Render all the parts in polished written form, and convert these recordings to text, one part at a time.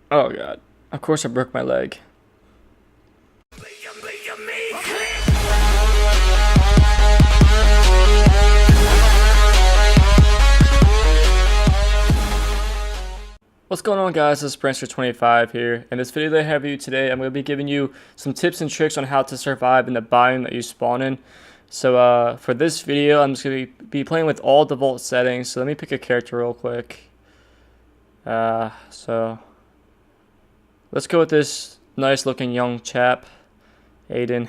Oh god. Of course I broke my leg. What's going on, guys? This is Prancer25 here. In this video that I have for you today, I'm going to be giving you some tips and tricks on how to survive in the biome that you spawn in. So for this video, I'm just going to be playing with all default settings. So let me pick a character real quick. So let's go with this nice looking young chap, Aiden.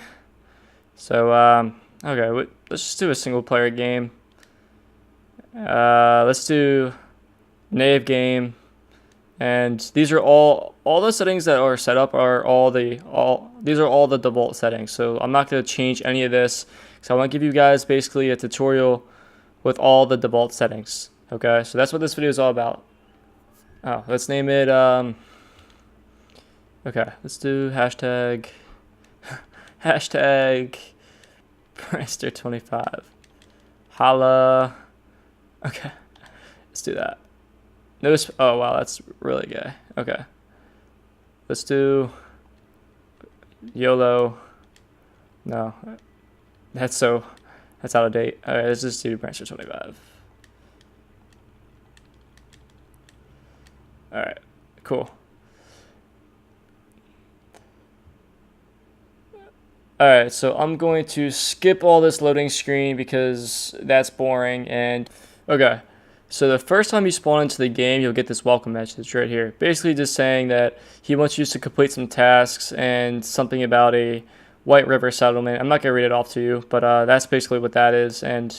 So okay, let's just do a single player game. Let's do native game. And these are all the settings that are set up are these are all the default settings. So I'm not going to change any of this. So I want to give you guys basically a tutorial with all the default settings. Okay, so that's what this video is all about. Oh, let's name it. Okay, let's do hashtag Prankster25. Holla. Okay, let's do that. Notice, oh wow, that's really gay. Okay. Let's do YOLO. No. That's out of date. Alright, let's just do Prankster25. Alright, cool. Alright, so I'm going to skip all this loading screen because that's boring. And okay. So the first time you spawn into the game, you'll get this welcome message right here. Basically just saying that he wants you to complete some tasks and something about a White River settlement. I'm not going to read it off to you, but that's basically what that is. And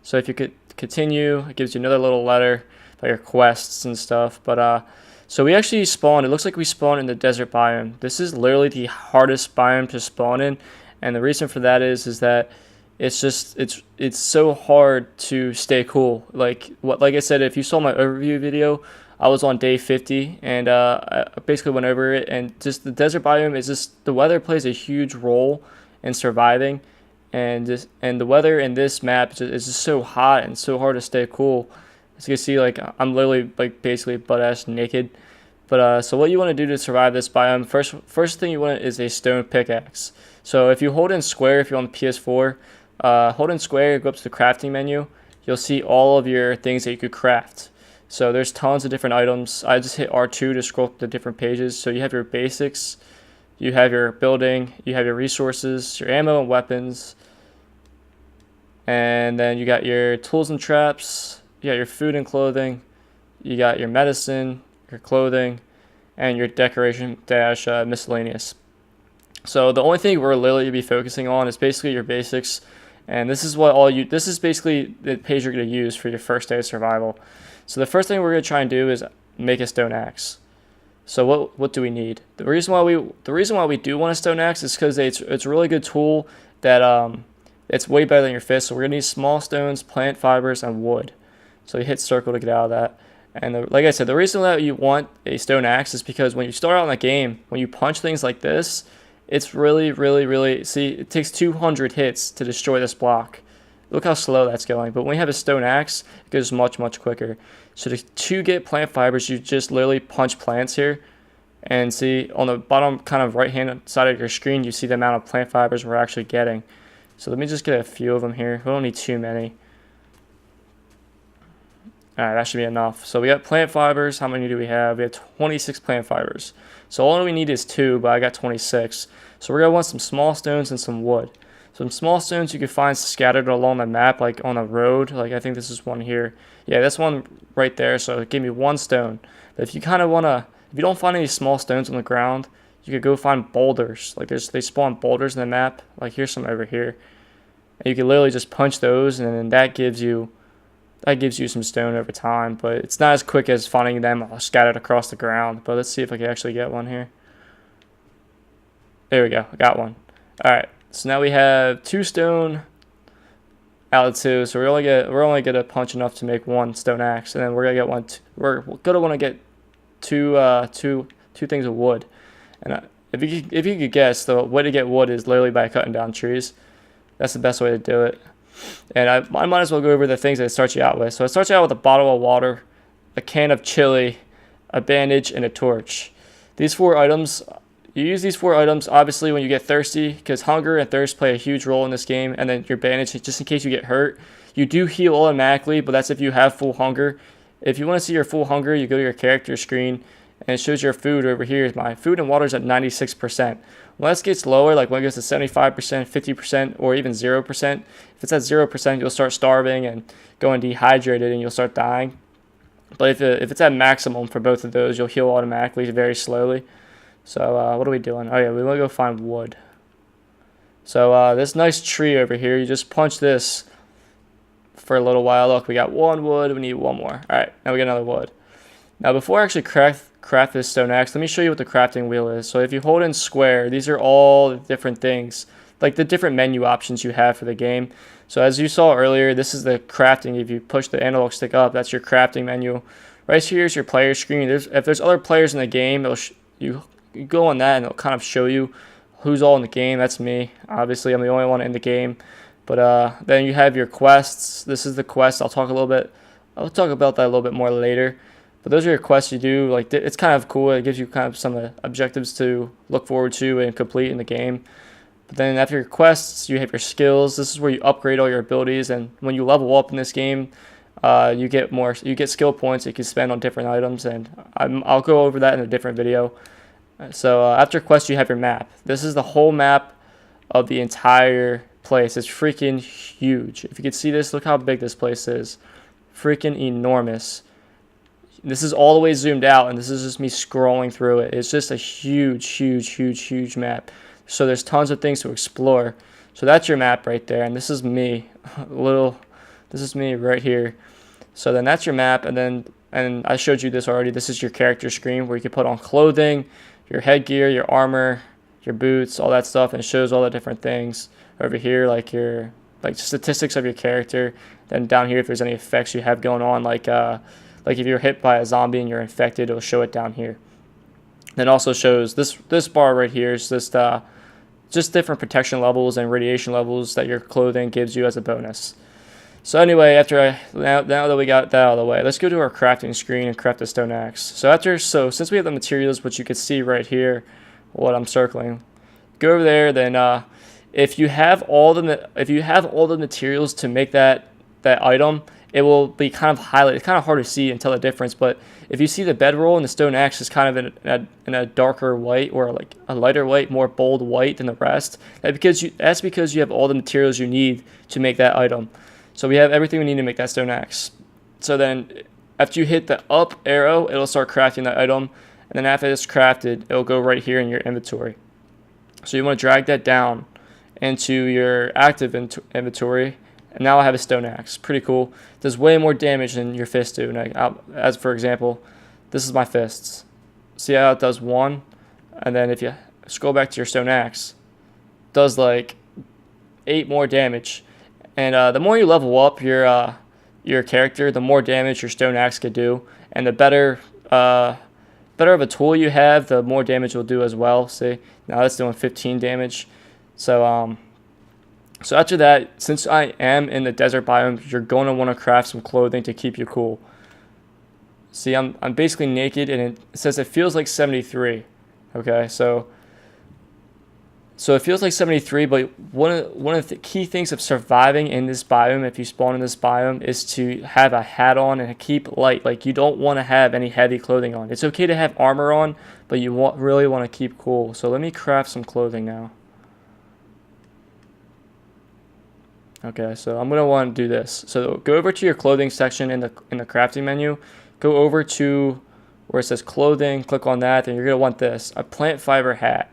so if you could continue, it gives you another little letter about your quests and stuff. But so we actually spawned, it looks like we spawned in the desert biome. This is literally the hardest biome to spawn in. And the reason for that is that it's so hard to stay cool. Like I said, if you saw my overview video, I was on day 50 and I basically went over it. And just the desert biome is just, the weather plays a huge role in surviving, and the weather in this map is just so hot and so hard to stay cool. As you can see, like I'm literally like basically butt ass naked. But so what you want to do to survive this biome, first thing you want is a stone pickaxe. So if you hold in square, if you're on the PS4, hold in square, go up to the crafting menu, you'll see all of your things that you could craft. So there's tons of different items. I just hit R2 to scroll to different pages. So you have your basics, you have your building, you have your resources, your ammo and weapons, and then you got your tools and traps, you got your food and clothing, you got your medicine, your clothing, and your decoration dash miscellaneous. So the only thing we're literally be focusing on is basically your basics. And this is this is basically the page you're going to use for your first day of survival. So the first thing we're going to try and do is make a stone axe. So what do we need? The reason why we do want a stone axe is because it's a really good tool that it's way better than your fist. So we're going to need small stones, plant fibers, and wood. So you hit circle to get out of that. And like I said, the reason that you want a stone axe is because when you start out in the game, when you punch things like this, it's really, see, it takes 200 hits to destroy this block. Look how slow that's going. But when you have a stone axe, it goes much quicker. So to get plant fibers, you just literally punch plants here. And see, on the bottom kind of right-hand side of your screen, you see the amount of plant fibers we're actually getting. So let me just get a few of them here. We don't need too many. Alright, that should be enough. So we got plant fibers. How many do we have? We have 26 plant fibers. So all we need is 2, but I got 26. So we're going to want some small stones and some wood. Some small stones you can find scattered along the map, like on a road. Like I think this is one here. Yeah, this one right there. So give me 1 stone. But if you kind of want to, if you don't find any small stones on the ground, you could go find boulders. Like they spawn boulders in the map. Like here's some over here. And you can literally just punch those, and then that gives you some stone over time, but it's not as quick as finding them scattered across the ground. But let's see if I can actually get one here. There we go, I got one. Alright, so now we have 2 stone out of 2, so we're only gonna punch enough to make 1 stone axe, and then we're gonna want to get two things of wood. And if you could guess, the way to get wood is literally by cutting down trees. That's the best way to do it. And I might as well go over the things that it starts you out with. So it starts you out with a bottle of water, a can of chili, a bandage, and a torch. These 4 items, you use these 4 items obviously when you get thirsty, because hunger and thirst play a huge role in this game, and then your bandage just in case you get hurt. You do heal automatically, but that's if you have full hunger. If you want to see your full hunger, you go to your character screen, and it shows your food over here. My food and water is at 96%. When this gets lower, like when it goes to 75%, 50%, or even 0%, if it's at 0%, you'll start starving and going dehydrated, and you'll start dying. But if it's at maximum for both of those, you'll heal automatically very slowly. So what are we doing? Oh yeah, we want to go find wood. So this nice tree over here, you just punch this for a little while. Look, we got 1 wood. We need 1 more. All right, now we got another wood. Now before I actually craft this stone axe, let me show you what the crafting wheel is. So if you hold in square, these are all the different things, like the different menu options you have for the game. So as you saw earlier, this is the crafting. If you push the analog stick up, that's your crafting menu. Right here is your player screen. If there's other players in the game, you go on that and it'll kind of show you who's all in the game. That's me. Obviously, I'm the only one in the game. But then you have your quests. This is the quest. I'll talk about that a little bit more later. But those are your quests you do. Like, it's kind of cool. It gives you kind of some objectives to look forward to and complete in the game. But then after your quests, you have your skills. This is where you upgrade all your abilities. And when you level up in this game, you get skill points you can spend on different items. And I'll go over that in a different video. So after quest, you have your map. This is the whole map of the entire place. It's freaking huge. If you can see this, look how big this place is. Freaking enormous. This is all the way zoomed out, and this is just me scrolling through it. It's just a huge map. So there's tons of things to explore. So that's your map right there, and this is me. This is me right here. So then that's your map, and I showed you this already. This is your character screen where you can put on clothing, your headgear, your armor, your boots, all that stuff, and it shows all the different things over here, like your statistics of your character. Then down here, if there's any effects you have going on, like if you're hit by a zombie and you're infected, it'll show it down here. Then also shows this bar right here is just different protection levels and radiation levels that your clothing gives you as a bonus. So anyway, now that we got that out of the way, let's go to our crafting screen and craft a stone axe. So since we have the materials, which you can see right here, what I'm circling, go over there. Then if you have all the materials to make that item, it will be kind of highlighted. It's kind of hard to see and tell the difference, but if you see the bedroll and the stone axe is kind of in a darker white, or like a lighter white, more bold white than the rest, that's because you have all the materials you need to make that item. So we have everything we need to make that stone axe. So then after you hit the up arrow, it'll start crafting that item, and then after it's crafted, it'll go right here in your inventory. So you want to drag that down into your active inventory. And now I have a stone axe. Pretty cool. It does way more damage than your fists do. As for example, this is my fists. See how it does 1? And then if you scroll back to your stone axe, it does like 8 more damage. And the more you level up your character, the more damage your stone axe could do. And the better of a tool you have, the more damage it'll do as well. See, now that's doing 15 damage. So after that, since I am in the desert biome, you're going to want to craft some clothing to keep you cool. See, I'm basically naked, and it says it feels like 73. Okay, so it feels like 73, but one of the key things of surviving in this biome, if you spawn in this biome, is to have a hat on and keep light. Like, you don't want to have any heavy clothing on. It's okay to have armor on, but you really want to keep cool. So let me craft some clothing now. Okay, so I'm gonna want to do this. So go over to your clothing section in the crafting menu. Go over to where it says clothing. Click on that, and you're gonna want this, a plant fiber hat.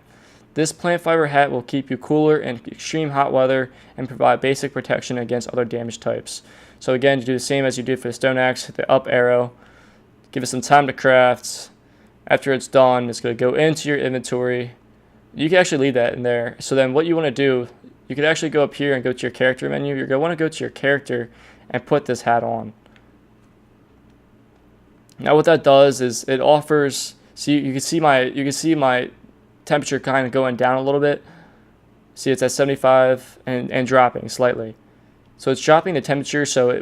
This plant fiber hat will keep you cooler in extreme hot weather and provide basic protection against other damage types. So again, you do the same as you did for the stone axe. Hit the up arrow. Give it some time to craft. After it's done, it's gonna go into your inventory. You can actually leave that in there. So then what you want to do, you could actually go up here and go to your character menu. You're going to want to go to your character and put this hat on. Now what that does is it offers, see, you can see my temperature kind of going down a little bit. See, it's at 75 and dropping slightly. So it's dropping the temperature. So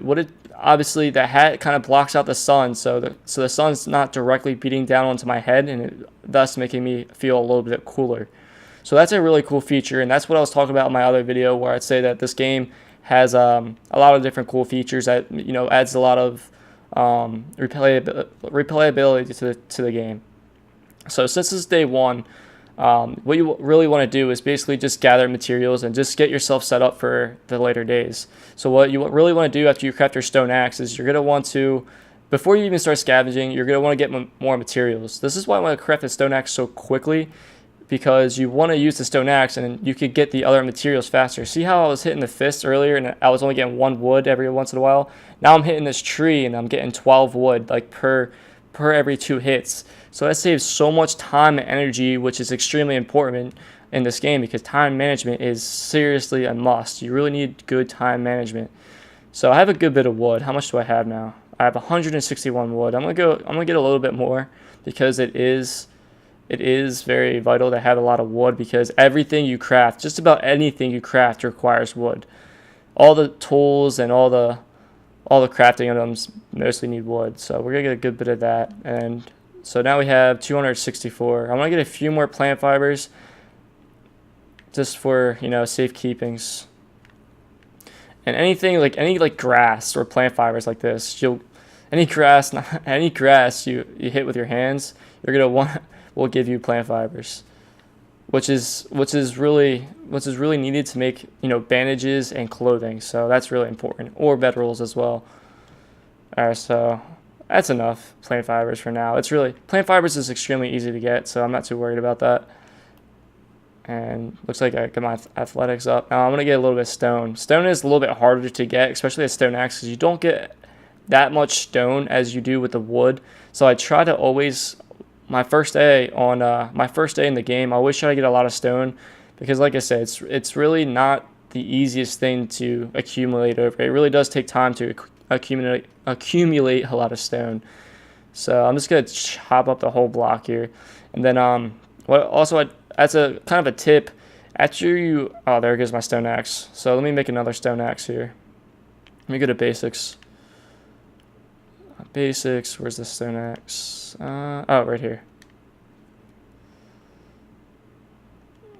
obviously the hat kind of blocks out the sun, so the sun's not directly beating down onto my head, and thus making me feel a little bit cooler. So that's a really cool feature, and that's what I was talking about in my other video, where I'd say that this game has a lot of different cool features that adds a lot of replayability to the game. So since this is day one, what you really want to do is basically just gather materials and just get yourself set up for the later days. So what you really want to do after you craft your stone axe is you're going to want to, before you even start scavenging, you're going to want to get more materials. This is why I want to craft the stone axe so quickly, because you want to use the stone axe and you could get the other materials faster. See how I was hitting the fist earlier and I was only getting 1 wood every once in a while? Now I'm hitting this tree and I'm getting 12 wood like per every 2 hits. So that saves so much time and energy, which is extremely important in this game, because time management is seriously a must. You really need good time management. So I have a good bit of wood. How much do I have now? I have 161 wood. I'm gonna get a little bit more, because it is very vital to have a lot of wood, because everything you craft, just about anything you craft, requires wood. All the tools and all the crafting items mostly need wood, so we're gonna get a good bit of that. And so now we have 264. I'm gonna get a few more plant fibers just for safekeepings. And anything like any grass or plant fibers like this, any grass you hit with your hands, you're gonna want will give you plant fibers, which is really needed to make bandages and clothing. So that's really important, or bedrolls as well. All right, so that's enough plant fibers for now. Plant fibers is extremely easy to get, so I'm not too worried about that. And looks like I got my athletics up. Now I'm gonna get a little bit of stone. Stone is a little bit harder to get, especially a stone axe, because you don't get that much stone as you do with the wood. So I try to always, my first day in the game, I always try to get a lot of stone, because like I said, it's really not the easiest thing to accumulate over. It really does take time to accumulate a lot of stone. So I'm just gonna chop up the whole block here, and then as a kind of a tip, there goes my stone axe. So let me make another stone axe here. Let me go to basics. Basics, where's the stone axe? Right here.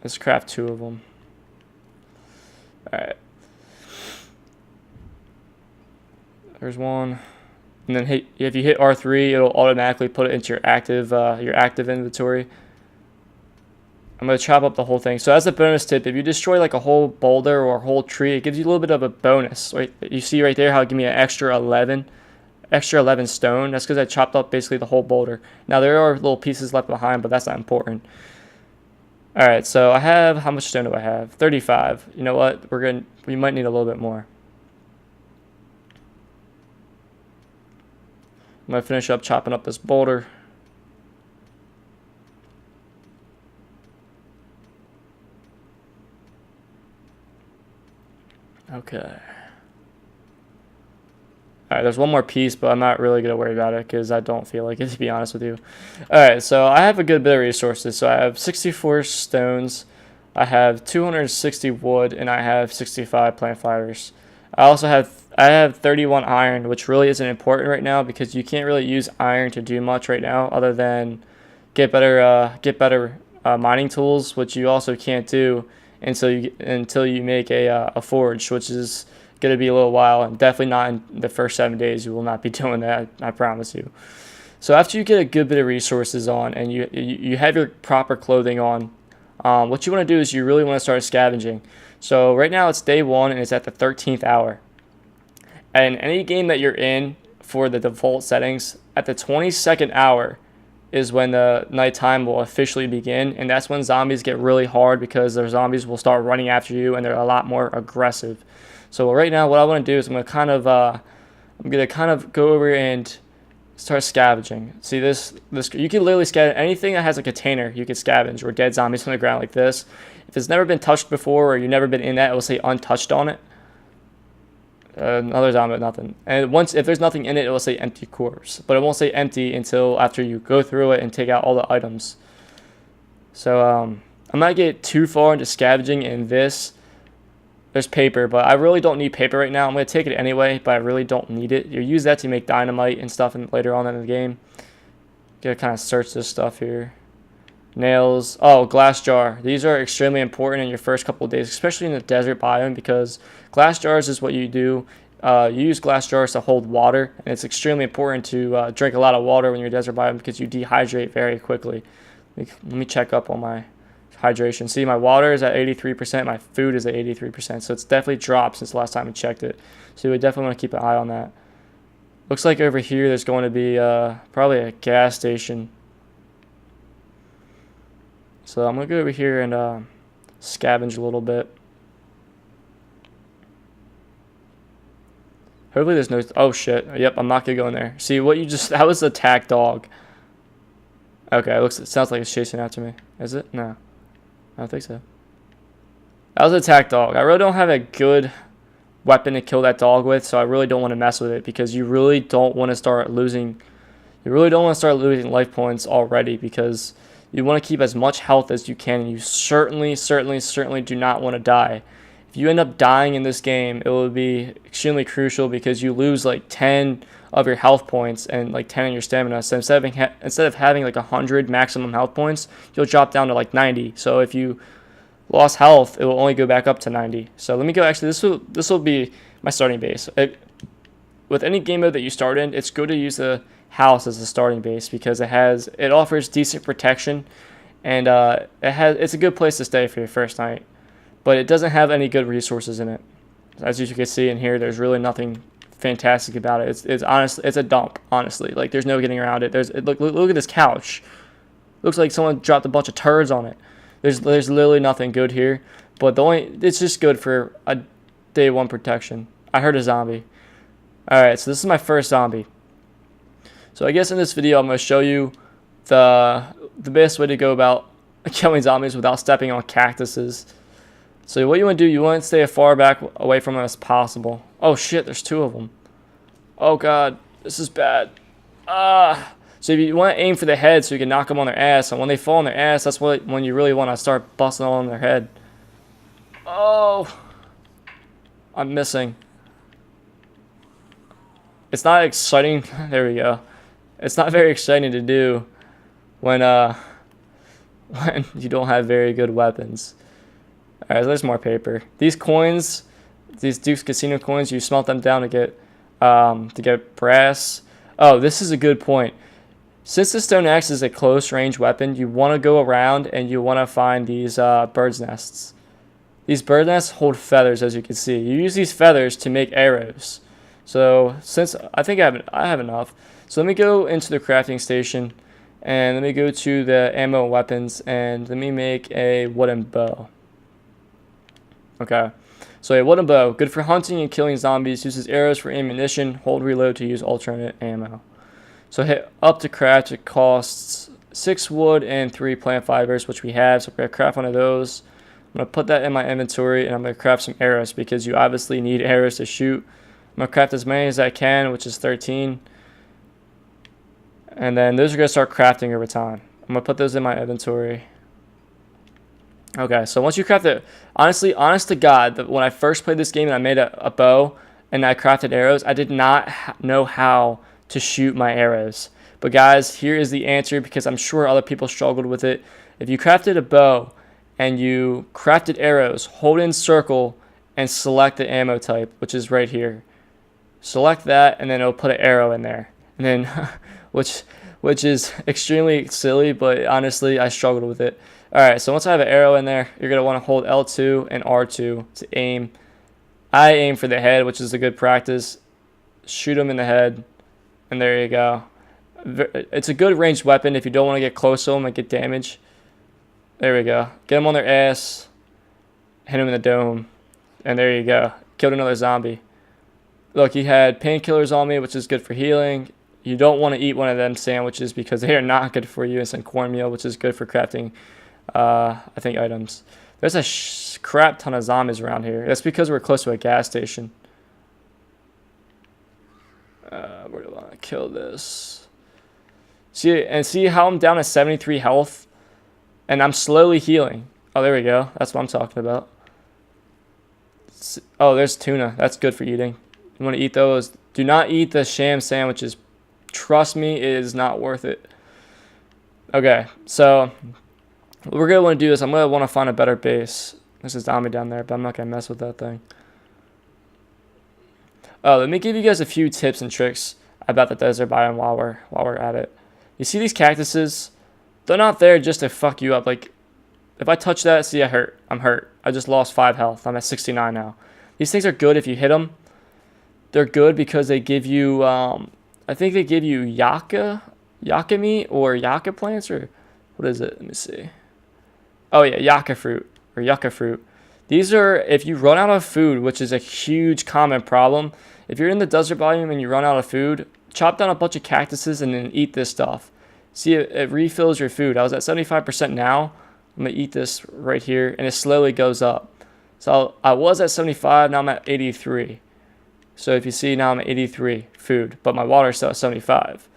Let's craft 2 of them. Alright. There's one. And then if you hit R3, it'll automatically put it into your active inventory. I'm going to chop up the whole thing. So as a bonus tip, if you destroy like a whole boulder or a whole tree, it gives you a little bit of a bonus. Right? You see right there how it gives me an extra 11 stone. That's because I chopped up basically the whole boulder. Now there are little pieces left behind, but that's not important. All right, so how much stone do I have? 35. You know what? We might need a little bit more. I'm gonna finish up chopping up this boulder. Okay. All right, there's one more piece, but I'm not really going to worry about it because I don't feel like it, to be honest with you. All right, so I have a good bit of resources. So I have 64 stones, I have 260 wood, and I have 65 plant fibers. I have 31 iron, which really isn't important right now because you can't really use iron to do much right now other than get better mining tools, which you also can't do until you make a forge, which is going to be a little while, and definitely not in the first 7 days. You will not be doing that, I promise you. So after you get a good bit of resources on and you have your proper clothing on, what you want to do is you really want to start scavenging. So right now it's day 1 and it's at the 13th hour. And any game that you're in for the default settings, at the 22nd hour is when the nighttime will officially begin, and that's when zombies get really hard because their zombies will start running after you and they're a lot more aggressive. So right now what I want to do is I'm going to kind of go over and start scavenging. See this you can literally scavenge anything that has a container. You can scavenge, or dead zombies on the ground like this. If it's never been touched before or you've never been in that, it will say untouched on it. Another zombie, nothing. And if there's nothing in it, it will say empty corpse. But it won't say empty until after you go through it and take out all the items. So I'm not get too far into scavenging in this There's paper, but I really don't need paper right now. I'm going to take it anyway, but I really don't need it. You use that to make dynamite and stuff later on in the game. Gotta kind of search this stuff here. Nails. Oh, glass jar. These are extremely important in your first couple of days, especially in the desert biome, because glass jars is what you do. You use glass jars to hold water, and it's extremely important to drink a lot of water when you're desert biome because you dehydrate very quickly. Let me check up on my hydration. See, my water is at 83%, my food is at 83%, so it's definitely dropped since the last time I checked it. So you would definitely want to keep an eye on that. Looks like over here there's going to be probably a gas station. So I'm going to go over here and scavenge a little bit. Hopefully there's no... Oh, shit. Yep, I'm not going to go in there. See, what you just... That was the attack dog. Okay, it sounds like it's chasing after me. Is it? No. I don't think so. That was an attack dog. I really don't have a good weapon to kill that dog with, so I really don't want to mess with it because you really don't want to start losing... You really don't want to start losing life points already because you want to keep as much health as you can, and you certainly do not want to die. If you end up dying in this game, it will be extremely crucial because you lose like 10 of your health points and like 10 of your stamina. So instead of having like 100 maximum health points, you'll drop down to like 90. So if you lost health, it will only go back up to 90. So let me go. Actually, this will be my starting base. With any game mode that you start in, it's good to use the house as a starting base because it offers decent protection, and it's a good place to stay for your first night. But it doesn't have any good resources in it. As you can see in here, there's really nothing fantastic about it. It's honestly, it's a dump, honestly. Like, there's no getting around it. Look at this couch. Looks like someone dropped a bunch of turds on it. There's literally nothing good here. But it's just good for a day one protection. I heard a zombie. Alright, so this is my first zombie. So I guess in this video, I'm going to show you the best way to go about killing zombies without stepping on cactuses. So what you want to do, you want to stay as far back away from them as possible. Oh shit, there's two of them. Oh god, this is bad. So if you want to aim for the head so you can knock them on their ass, and when they fall on their ass, that's when you really want to start busting on their head. Oh, I'm missing. It's not exciting. There we go. It's not very exciting to do when you don't have very good weapons. Alright, so there's more paper. These coins, these Duke's Casino coins, you smelt them down to get brass. Oh, this is a good point. Since the stone axe is a close range weapon, you want to go around and you want to find these bird's nests. These bird nests hold feathers, as you can see. You use these feathers to make arrows. So since I think I have enough, so let me go into the crafting station and let me go to the ammo and weapons and let me make a wooden bow. Okay, so a wooden bow, good for hunting and killing zombies, uses arrows for ammunition, hold reload to use alternate ammo. So hit up to craft, it costs 6 wood and 3 plant fibers, which we have, so we're going to craft one of those. I'm going to put that in my inventory and I'm going to craft some arrows because you obviously need arrows to shoot. I'm going to craft as many as I can, which is 13. And then those are going to start crafting over time. I'm going to put those in my inventory. Okay, so once you craft it, honestly, honest to God, when I first played this game and I made a bow and I crafted arrows, I did not know how to shoot my arrows. But guys, here is the answer because I'm sure other people struggled with it. If you crafted a bow and you crafted arrows, hold in circle and select the ammo type, which is right here. Select that and then it'll put an arrow in there. And then, which is extremely silly, but honestly, I struggled with it. Alright, so once I have an arrow in there, you're going to want to hold L2 and R2 to aim. I aim for the head, which is a good practice. Shoot them in the head, and there you go. It's a good ranged weapon if you don't want to get close to them and get damage. There we go. Get them on their ass, hit them in the dome, and there you go. Killed another zombie. Look, he had painkillers on me, which is good for healing. You don't want to eat one of them sandwiches because they are not good for you. It's a cornmeal, which is good for crafting I think items. There's a crap ton of zombies around here. That's because we're close to a gas station. Where do I want to kill this? See how I'm down to 73 health? And I'm slowly healing. Oh, there we go. That's what I'm talking about. Oh, there's tuna. That's good for eating. You want to eat those. Do not eat the sham sandwiches. Trust me, it is not worth it. Okay, so what we're going to want to do is I'm going to want to find a better base. There's a zombie down there, but I'm not going to mess with that thing. Oh, let me give you guys a few tips and tricks about the desert biome while we're at it. You see these cactuses? They're not there just to fuck you up. Like, if I touch that, see, I'm hurt. I just lost 5 health. I'm at 69 now. These things are good if you hit them. They're good because they give you, I think they give you yucca meat or yucca plants, or what is it? Let me see. Oh yeah, yucca fruit or yucca fruit. These are, if you run out of food, which is a huge common problem. If you're in the desert biome and you run out of food, chop down a bunch of cactuses and then eat this stuff. See, it refills your food. I was at 75% now. I'm going to eat this right here, and it slowly goes up. So I was at 75, now I'm at 83. So if you see, now I'm at 83 food, but my water's still at 75.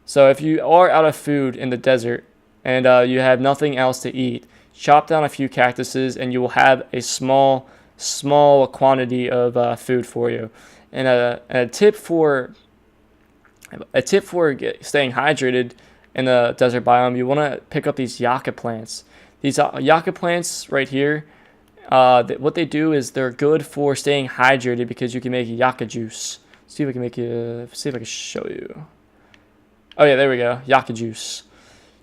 So if you are out of food in the desert and you have nothing else to eat, chop down a few cactuses and you will have a small quantity of food for you. And a tip for staying hydrated in the desert biome, you want to pick up these yucca plants. These yucca plants right here, what they do is they're good for staying hydrated because you can make yucca juice. See if I can see if I can show you. Oh yeah, there we go. Yucca juice.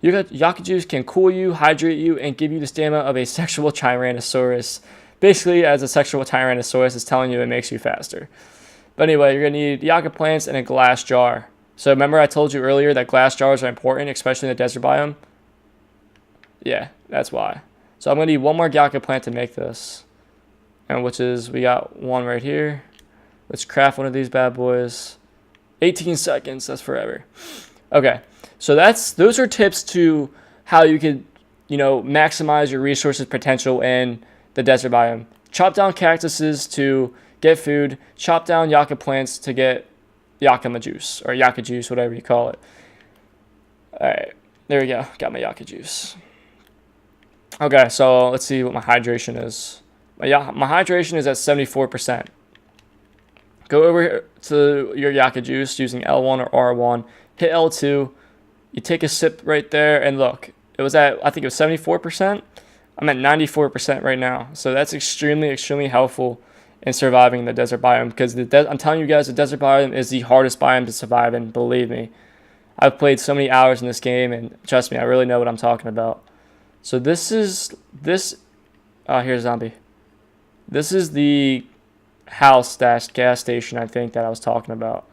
Yucca juice can cool you, hydrate you, and give you the stamina of a sexual Tyrannosaurus. Basically, as a sexual Tyrannosaurus is telling you, it makes you faster. But anyway, you're going to need yucca plants and a glass jar. So remember I told you earlier that glass jars are important, especially in the desert biome? Yeah, that's why. So I'm going to need one more yucca plant to make this. And which is, we got one right here. Let's craft one of these bad boys. 18 seconds, that's forever. Okay, so those are tips to how you could, maximize your resources potential in the desert biome. Chop down cactuses to get food. Chop down yucca plants to get yucca juice, or yucca juice, whatever you call it. All right, there we go. Got my yucca juice. Okay, so let's see what my hydration is. My hydration is at 74%. Go over to your yucca juice using L1 or R1. Hit L2. You take a sip right there, and look, it was at, I think it was 74%. I'm at 94% right now. So that's extremely, extremely helpful in surviving the desert biome, because I'm telling you guys, the desert biome is the hardest biome to survive in, believe me. I've played so many hours in this game, and trust me, I really know what I'm talking about. So here's a zombie. This is the house / gas station, I think, that I was talking about.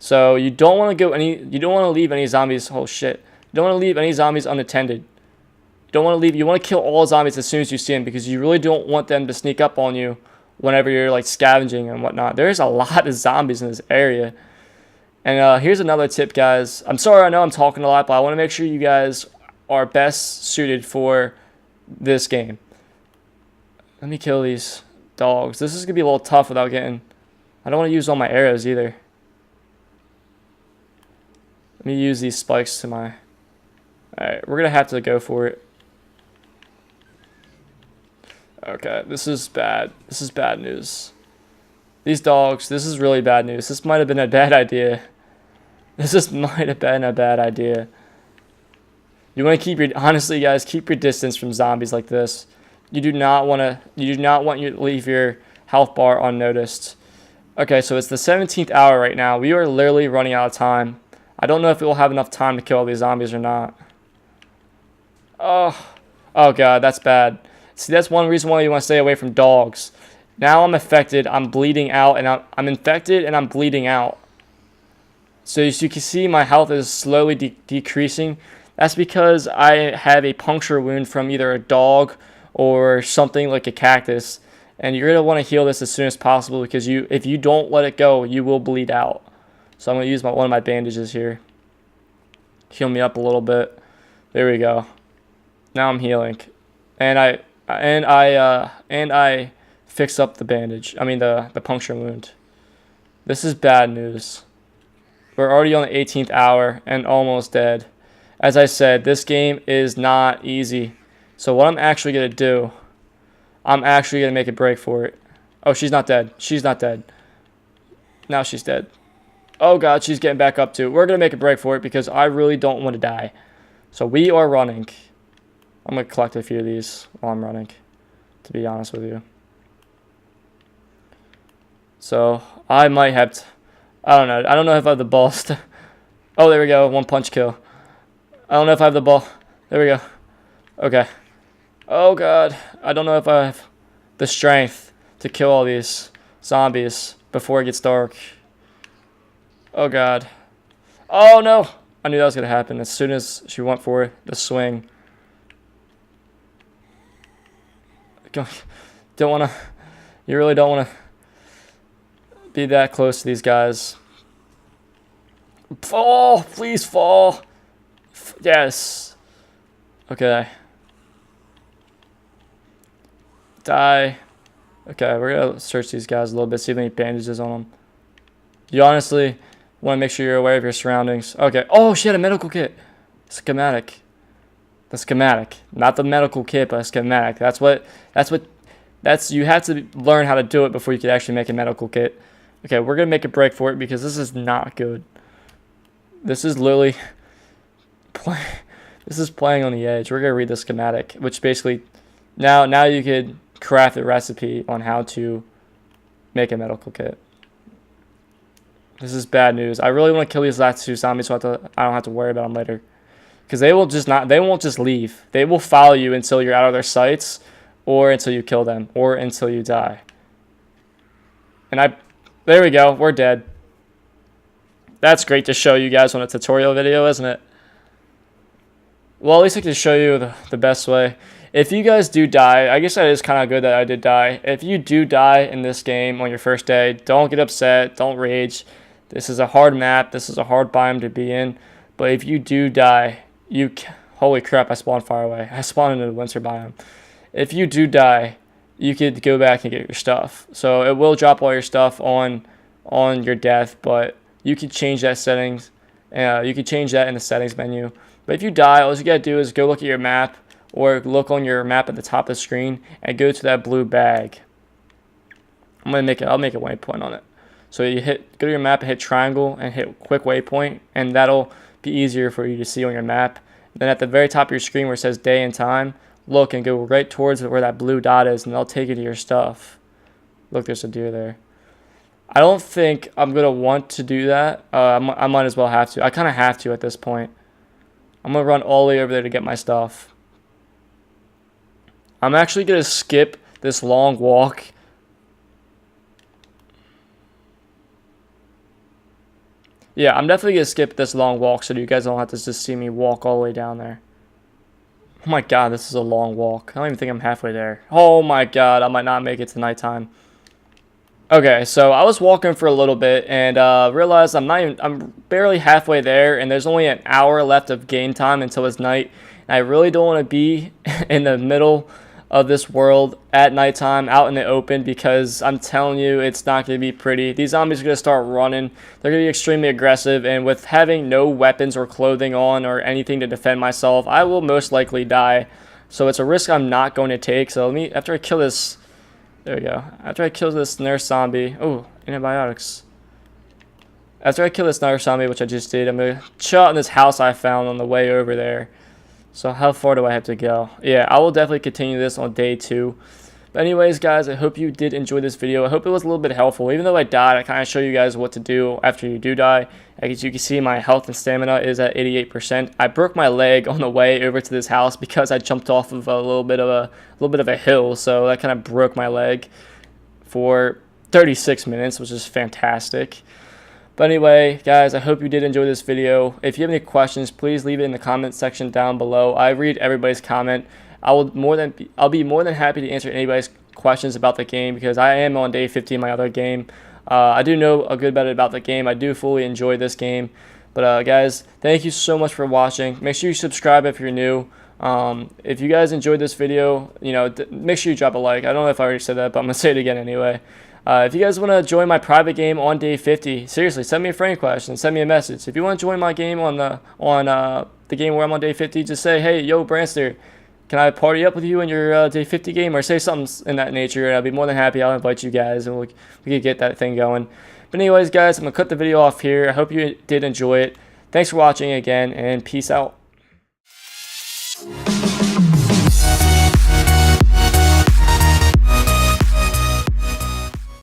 So you don't want to leave any zombies. Oh shit! You don't want to leave any zombies unattended. You want to kill all zombies as soon as you see them, because you really don't want them to sneak up on you whenever you're like scavenging and whatnot. There's a lot of zombies in this area. And here's another tip, guys. I'm sorry, I know I'm talking a lot, but I want to make sure you guys are best suited for this game. Let me kill these dogs. This is gonna be a little tough without getting. I don't want to use all my arrows either. Let me use these spikes to my. Alright, we're gonna have to go for it. Okay, this is bad. This is bad news. These dogs, this is really bad news. This might have been a bad idea. You want to keep honestly, guys, keep your distance from zombies like this. You do not want to leave your health bar unnoticed. Okay, so it's the 17th hour right now. We are literally running out of time. I don't know if we'll have enough time to kill all these zombies or not. Oh god, that's bad. See, that's one reason why you want to stay away from dogs. Now I'm affected, I'm bleeding out, and I'm infected and I'm bleeding out. So as you can see, my health is slowly decreasing. That's because I have a puncture wound from either a dog or something like a cactus. And you're going to want to heal this as soon as possible, because if you don't let it go, you will bleed out. So I'm going to use one of my bandages here. Heal me up a little bit. There we go. Now I'm healing. And I fix up the bandage. I mean the puncture wound. This is bad news. We're already on the 18th hour and almost dead. As I said, this game is not easy. So what I'm actually going to do, I'm actually going to make a break for it. Oh, she's not dead. She's not dead. Now she's dead. Oh, God, she's getting back up too. We're going to make a break for it because I really don't want to die. So we are running. I'm going to collect a few of these while I'm running, to be honest with you. So I might have to, I don't know. I don't know if I have the balls to. Oh, there we go. One punch kill. I don't know if I have the ball. There we go. Okay. Oh, God. I don't know if I have the strength to kill all these zombies before it gets dark. Oh, God. Oh, no. I knew that was going to happen as soon as she went for the swing. Don't want to. You really don't want to be that close to these guys. Fall. Please fall. Yes. Okay. Die. Okay, we're going to search these guys a little bit, see if any bandages on them. You honestly want to make sure you're aware of your surroundings. Okay. Oh, she had a medical kit. Schematic. The schematic. Not the medical kit, but a schematic. You have to learn how to do it before you can actually make a medical kit. Okay, we're going to make a break for it because this is not good. This is literally playing on the edge. We're going to read the schematic, which basically now you could craft a recipe on how to make a medical kit. This is bad news. I really want to kill these last two zombies so I don't have to worry about them later. Because they won't just leave. They will follow you until you're out of their sights, or until you kill them, or until you die. And there we go. We're dead. That's great to show you guys on a tutorial video, isn't it? Well, at least I can show you the best way. If you guys do die, I guess that is kind of good that I did die. If you do die in this game on your first day, don't get upset. Don't rage. This is a hard map. This is a hard biome to be in. But if you do die, holy crap, I spawned far away. I spawned in the winter biome. If you do die, you could go back and get your stuff. So it will drop all your stuff on your death, but you can change that settings. You can change that in the settings menu. But if you die, all you gotta do is go look at your map, or look on your map at the top of the screen and go to that blue bag. I'll make a waypoint on it. So you go to your map and hit triangle and hit quick waypoint, and that'll be easier for you to see on your map. Then at the very top of your screen where it says day and time, look and go right towards where that blue dot is, and they'll take you to your stuff. Look, there's a deer there. I don't think I'm going to want to do that. I might as well have to. I kind of have to at this point. I'm going to run all the way over there to get my stuff. I'm actually going to skip this long walk. Yeah, I'm definitely going to skip this long walk so you guys don't have to just see me walk all the way down there. Oh my god, this is a long walk. I don't even think I'm halfway there. Oh my god, I might not make it to nighttime. Okay, so I was walking for a little bit and realized I'm barely halfway there, and there's only an hour left of game time until it's night. And I really don't want to be in the middle of this world at nighttime out in the open, because I'm telling you, it's not going to be pretty. These zombies are going to start running. They're going to be extremely aggressive, and with having no weapons or clothing on or anything to defend myself, I will most likely die. So it's a risk I'm not going to take. So after I kill this, there we go. After I kill this nurse zombie, oh, antibiotics. After I kill this nurse zombie, which I just did, I'm going to chill out in this house I found on the way over there. So how far do I have to go? Yeah, I will definitely continue this on day 2. But anyways, guys, I hope you did enjoy this video. I hope it was a little bit helpful. Even though I died, I kind of show you guys what to do after you do die. As you can see, my health and stamina is at 88%. I broke my leg on the way over to this house because I jumped off of a little bit of a hill. So that kind of broke my leg for 36 minutes, which is fantastic. But anyway, guys, I hope you did enjoy this video. If you have any questions, please leave it in the comment section down below. I read everybody's comment. I'll be more than happy to answer anybody's questions about the game, because I am on day 50 in my other game. I do know a good bit about the game. I do fully enjoy this game. But guys, thank you so much for watching. Make sure you subscribe if you're new. If you guys enjoyed this video, make sure you drop a like. I don't know if I already said that, but I'm gonna say it again anyway. If you guys want to join my private game on day 50, seriously, send me a friend request and send me a message. If you want to join my game on the game where I'm on day 50, just say, hey, yo, Branster, can I party up with you in your day 50 game, or say something in that nature, and I'll be more than happy. I'll invite you guys, and we can get that thing going. But anyways, guys, I'm going to cut the video off here. I hope you did enjoy it. Thanks for watching again, and peace out.